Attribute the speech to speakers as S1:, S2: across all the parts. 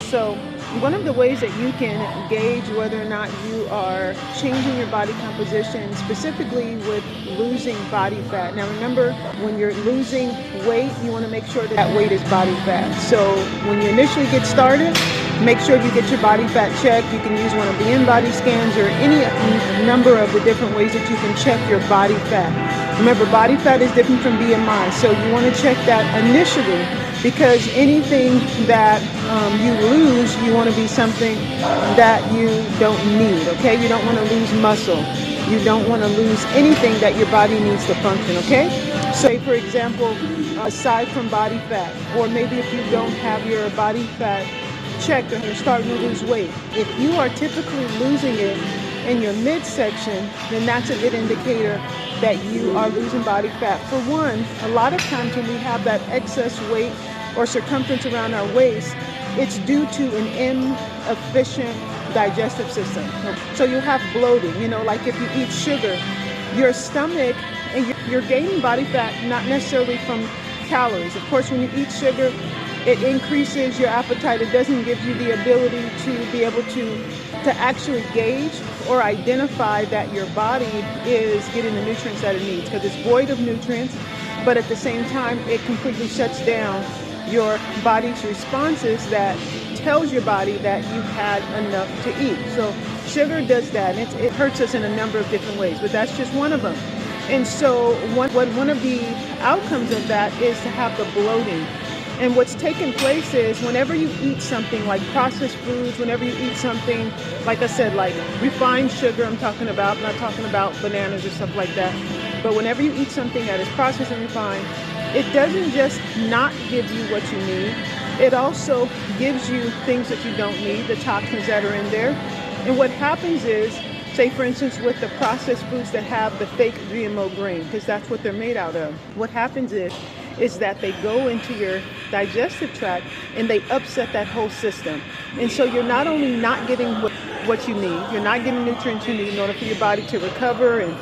S1: So one of the ways that you can gauge whether or not you are changing your body composition, specifically with losing body fat. Now remember, when you're losing weight, you want to make sure that that weight is body fat. So when you initially get started, make sure you get your body fat checked. You can use one of the InBody scans or any number of the different ways that you can check your body fat. Remember, body fat is different from BMI, so you want to check that initially, because anything that you lose, you want to be something that you don't need, okay? You don't want to lose muscle. You don't want to lose anything that your body needs to function, okay? So, for example, aside from body fat, or maybe if you don't have your body fat checked and you're starting to lose weight, if you are typically losing it in your midsection, then that's a good indicator that you are losing body fat. For one, a lot of times when we have that excess weight or circumference around our waist, it's due to an inefficient digestive system. So you'll have bloating, like if you eat sugar, your stomach, and you're gaining body fat not necessarily from calories. Of course, when you eat sugar, it increases your appetite. It doesn't give you the ability to be able to actually gauge or identify that your body is getting the nutrients that it needs, because it's void of nutrients, but at the same time, it completely shuts down your body's responses that tells your body that you've had enough to eat. So sugar does that, and it hurts us in a number of different ways, but that's just one of them. And so one of the outcomes of that is to have the bloating. And what's taking place is whenever you eat something like processed foods, whenever you eat something, like I said, like refined sugar, I'm not talking about bananas or stuff like that, but whenever you eat something that is processed and refined, it doesn't just not give you what you need, it also gives you things that you don't need, the toxins that are in there. And what happens is, say for instance with the processed foods that have the fake GMO grain, because that's what they're made out of, what happens is that they go into your digestive tract and they upset that whole system. And so you're not only not getting what you need, you're not getting nutrients you need in order for your body to recover and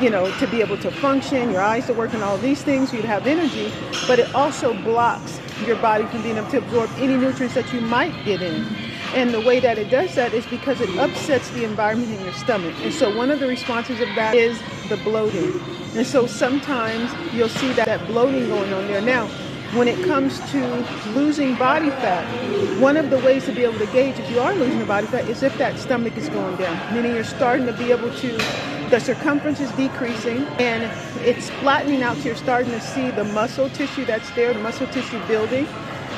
S1: to be able to function, your eyes to work and all these things, you'd have energy, but it also blocks your body from being able to absorb any nutrients that you might get in. And the way that it does that is because it upsets the environment in your stomach. And so one of the responses of that is the bloating. And so sometimes you'll see that bloating going on there. Now, when it comes to losing body fat, one of the ways to be able to gauge if you are losing the body fat is if that stomach is going down, meaning you're starting to be able to, the circumference is decreasing and it's flattening out, so you're starting to see the muscle tissue that's there, the muscle tissue building,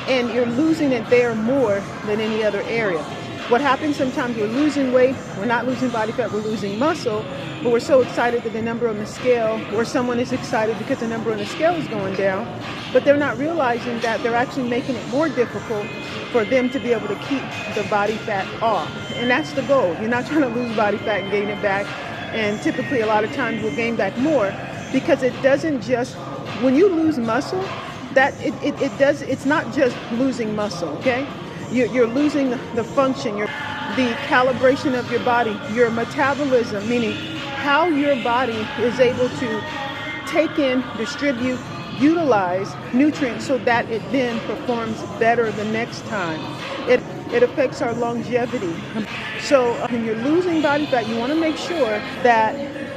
S1: and you're losing it there more than any other area. What happens sometimes, we're losing weight, we're not losing body fat, we're losing muscle, but we're so excited that the number on the scale, or someone is excited because the number on the scale is going down, but they're not realizing that they're actually making it more difficult for them to be able to keep the body fat off. And that's the goal. You're not trying to lose body fat and gain it back. And typically a lot of times we'll gain back more, because it doesn't just, when you lose muscle, that it's not just losing muscle, okay? You're losing the function, the calibration of your body, your metabolism, meaning how your body is able to take in, distribute, utilize nutrients so that it then performs better the next time. It affects our longevity. So when you're losing body fat, you want to make sure that,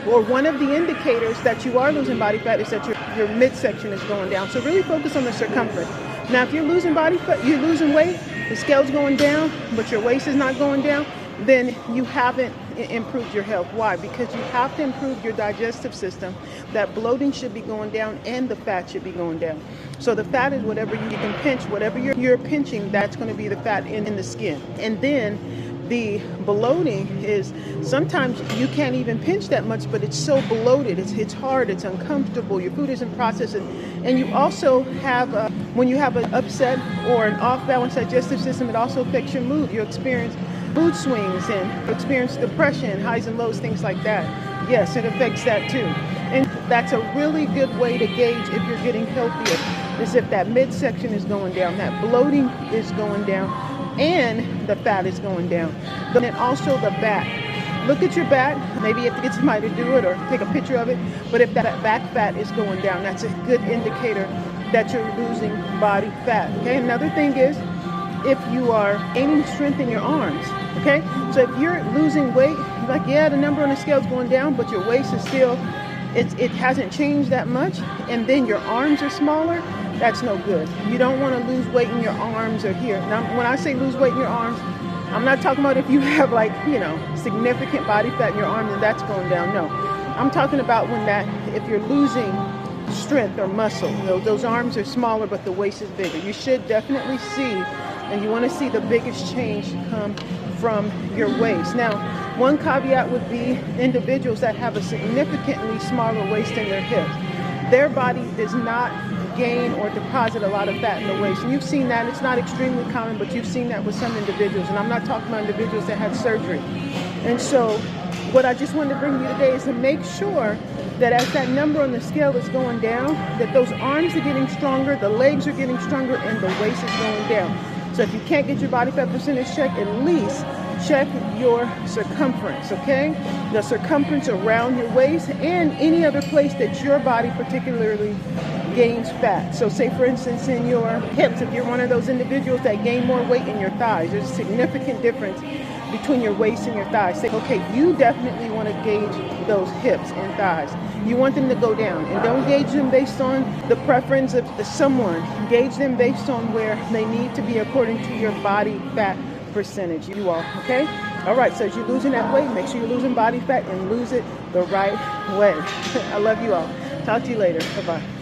S1: or one of the indicators that you are losing body fat is that your midsection is going down. So really focus on the circumference. Now, if you're losing body fat, you're losing weight, the scale's going down, but your waist is not going down, then you haven't improved your health. Why? Because you have to improve your digestive system. That bloating should be going down and the fat should be going down. So the fat is whatever you can pinch, whatever you're pinching, that's going to be the fat in the skin. And then the bloating is, sometimes you can't even pinch that much, but it's so bloated, it's hard, it's uncomfortable, your food isn't processing. And you also have, when you have an upset or an off-balance digestive system, it also affects your mood. You experience mood swings and experience depression, highs and lows, things like that. Yes, it affects that too. And that's a really good way to gauge if you're getting healthier, is if that midsection is going down, that bloating is going down, and the fat is going down. Then also the back. Look at your back. Maybe you have to get somebody to do it or take a picture of it. But if that back fat is going down, that's a good indicator that you're losing body fat. Okay, another thing is, if you are gaining strength in your arms. Okay, so if you're losing weight, you're like, yeah, the number on the scale is going down, but your waist is still, it hasn't changed that much, and then your arms are smaller, that's no good. You don't want to lose weight in your arms or here. Now, when I say lose weight in your arms, I'm not talking about if you have like, significant body fat in your arms and that's going down. No, I'm talking about if you're losing strength or muscle, those arms are smaller, but the waist is bigger. You should definitely see, and you want to see the biggest change come from your waist. Now, one caveat would be individuals that have a significantly smaller waist in their hips. Their body does not gain or deposit a lot of fat in the waist. And you've seen that. It's not extremely common, but you've seen that with some individuals. And I'm not talking about individuals that had surgery. And so what I just wanted to bring you today is to make sure that as that number on the scale is going down, that those arms are getting stronger, the legs are getting stronger, and the waist is going down. So if you can't get your body fat percentage checked, at least check your circumference, okay? The circumference around your waist and any other place that your body particularly gains fat. So say, for instance, in your hips, if you're one of those individuals that gain more weight in your thighs, there's a significant difference between your waist and your thighs. Say, okay, you definitely want to gauge those hips and thighs. You want them to go down, and don't gauge them based on the preference of someone. Gauge them based on where they need to be according to your body fat percentage, you all, okay? All right, so as you're losing that weight, make sure you're losing body fat and lose it the right way. I love you all. Talk to you later. Bye-bye.